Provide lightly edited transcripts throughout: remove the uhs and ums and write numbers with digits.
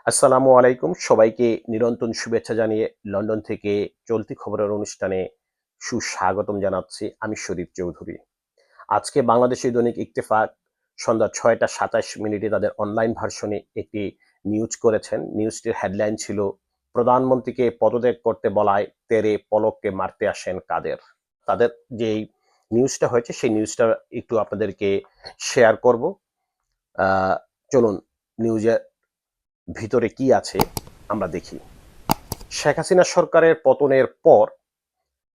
আসসালামু আলাইকুম। সবাইকে নিরন্তর শুভেচ্ছা জানিয়ে লন্ডন থেকে চলতি খবরের অনুষ্ঠানে সুস্বাগতম জানাচ্ছি। আমি শরীফ চৌধুরী। আজকে বাংলাদেশী দৈনিক ইত্তেফাক সন্ধ্যা ৬টা ২৭ তাদের অনলাইন ভার্সনে একটি নিউজ করেছেন। নিউজটির হেডলাইন ছিল, প্রধানমন্ত্রীকে পদত্যাগ করতে বলায় তেরে পলককে মারতে আসেন কাদের। তাদের যেই নিউজটা হয়েছে সেই নিউজটা একটু আপনাদেরকে শেয়ার করব। চলুন নিউজের ভিতরে কি আছে আমরা দেখি। শেখ হাসিনা সরকারের পতনের পর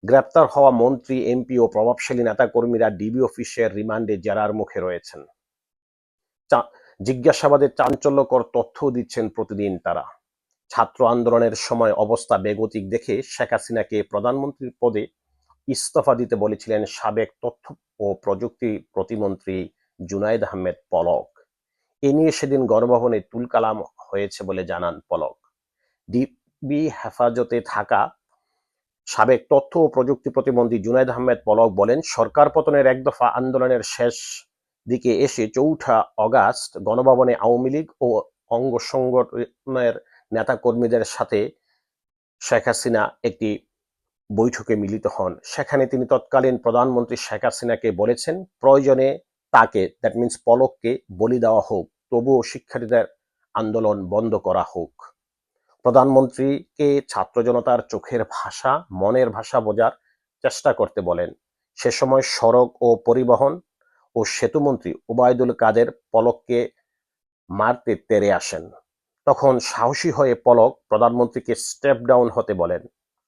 গ্রেপ্তার হওয়া মন্ত্রী, এমপি ও প্রভাবশালী নেতাকর্মীরা ডিবি অফিসের রিমান্ডে জেরার মুখে রয়েছেন। জিজ্ঞাসাবাদে চাঞ্চল্যকর তথ্য দিচ্ছেন প্রতিদিন তারা। ছাত্র আন্দোলনের সময় অবস্থা বেগতিক দেখে শেখ হাসিনাকে প্রধানমন্ত্রীর পদে ইস্তফা দিতে বলেছিলেন সাবেক তথ্য ও প্রযুক্তি প্রতিমন্ত্রী জুনায়েদ আহমেদ পলক। এ নিয়ে সেদিন গণভবনে তুলকালাম হয়েছে বলে জানান পলক। ডিবি হেফাজতে থাকা সাবেক তথ্য ও প্রযুক্তি প্রতিমন্ত্রী জুনায়েদ আহমেদ পলক বলেন, সরকার পতনের এক দফা আন্দোলনের শেষ দিকে এসে ৪ঠা অগাস্ট গণভবনে আওয়ামী লীগ ও অঙ্গ সংগঠনের নেতাকর্মীদের সাথে শেখ হাসিনা একটি বৈঠকে মিলিত হন। সেখানে তিনি তৎকালীন প্রধানমন্ত্রী শেখ হাসিনাকে বলেছেন, প্রয়োজনে তাকে, দ্যাট মিনস পলককে, বলি দেওয়া হোক, তবুও শিক্ষার্থীদের আন্দোলন বন্ধ করা হোক। প্রধানমন্ত্রীকে ছাত্র জনতার চোখের ভাষা, মনের ভাষা বোঝার চেষ্টা করতে বলেন। সে সময় সড়ক ও পরিবহন ও সেতুমন্ত্রী ওবায়দুল কাদের পলককে মারতে তেড়ে আসেন। তখন সাহসী হয়ে পলক প্রধানমন্ত্রীকে স্টেপ ডাউন হতে বলেন।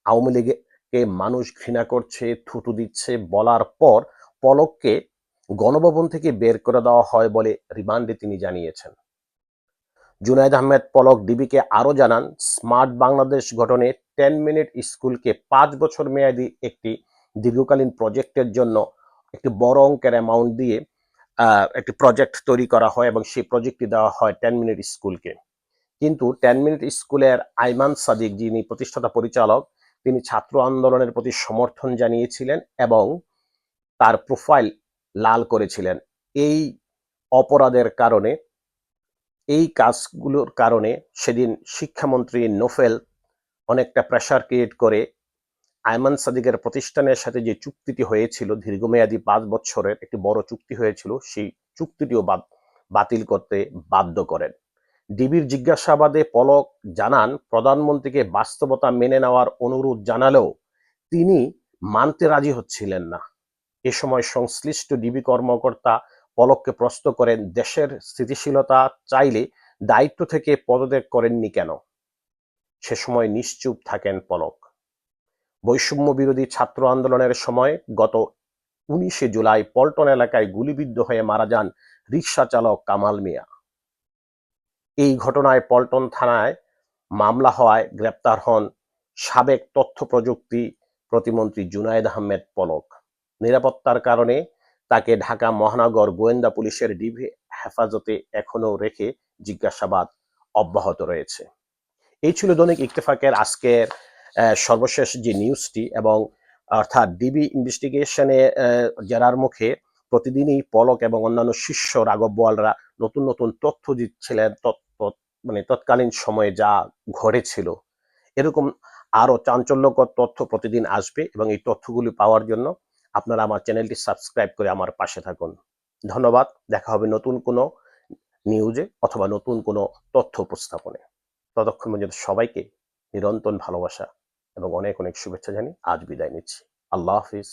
আওয়ামী লীগকে মানুষ ঘৃণা করছে, থুতু দিচ্ছে বলার পর পলককে গণভবন থেকে বের করে দেওয়া হয় বলে রিমান্ডে তিনি জানিয়েছেন। জুনায়েদ আহমেদ পলক ডিবিকে আরও জানান, স্মার্ট বাংলাদেশ গঠনে 10 মিনিট স্কুলকে 5 বছর মেয়াদী একটি দীর্ঘকালীন প্রজেক্টের জন্য একটি বড় অঙ্কের অ্যামাউন্ট দিয়ে একটি প্রজেক্ট তৈরি করা হয় এবং সেই প্রজেক্টটি দেওয়া হয় 10 মিনিট স্কুলকে। কিন্তু 10 মিনিট স্কুলের আইমান সাদিক, যিনি প্রতিষ্ঠাতা পরিচালক, তিনি ছাত্র আন্দোলনের প্রতি সমর্থন জানিয়েছিলেন এবং তার প্রোফাইল লাল করেছিলেন। এই অপরাধের কারণে, এই কাজগুলোর কারণে সেদিন শিক্ষামন্ত্রী নোফেল অনেকটা প্রেশার ক্রিয়েট করে আয়মান সাদিকের প্রতিষ্ঠানের সাথে যে চুক্তিটি হয়েছিল, দীর্ঘমেয়াদী 5 বছরের একটি বড় চুক্তি হয়েছিল, সেই চুক্তিটিও বাতিল করতে বাধ্য করেন। ডিবির জিজ্ঞাসাবাদে পলক জানান, প্রধানমন্ত্রীকে বাস্তবতা মেনে নেওয়ার অনুরোধ জানালেও তিনি মানতে রাজি হচ্ছিলেন না। এ সময় সংশ্লিষ্ট ডিবি কর্মকর্তা পলককে প্রশ্ন করেন, দেশের স্থিতিশীলতা চাইলে দায়িত্ব থেকে পদত্যাগ করেননি কেন? সে সময় নিশ্চুপ থাকেন পলক। বৈষম্য বিরোধী ছাত্র আন্দোলনের সময় গত 19শে জুলাই পল্টন এলাকায় গুলিবিদ্ধ হয়ে মারা যান রিকশা চালক কামাল মিয়া। এই ঘটনায় পল্টন থানায় মামলা হওয়ায় গ্রেপ্তার হন সাবেক তথ্য প্রযুক্তি প্রতিমন্ত্রী জুনায়েদ আহমেদ পলক। নিরাপত্তার কারণে তাকে ঢাকা মহানগর গোয়েন্দা পুলিশের ডিবি হেফাজতে এখনো রেখে জিজ্ঞাসাবাদ অব্যাহত রয়েছে। এই ছিল দৈনিক ইত্তেফাকের আজকের সর্বশেষ যে নিউজটি, এবং অর্থাৎ ডিবি ইনভেস্টিগেশনে জেরার মুখে প্রতিদিনই পলক এবং অন্যান্য শীর্ষ রাঘব বোয়ালরা নতুন নতুন তথ্য দিচ্ছিলেন। মানে তৎকালীন সময়ে যা ঘটেছিল, এরকম আরো চাঞ্চল্যকর তথ্য প্রতিদিন আসবে, এবং এই তথ্যগুলি পাওয়ার জন্য আপনারা আমার চ্যানেলটি সাবস্ক্রাইব করে আমার পাশে থাকুন। ধন্যবাদ। দেখা হবে নতুন কোনো নিউজে অথবা নতুন কোনো তথ্য উপস্থাপনে। ততক্ষণ পর্যন্ত সবাইকে নিরন্তর ভালোবাসা এবং অনেক অনেক শুভেচ্ছা জানিয়ে আজ বিদায় নিচ্ছি। আল্লাহ হাফিজ।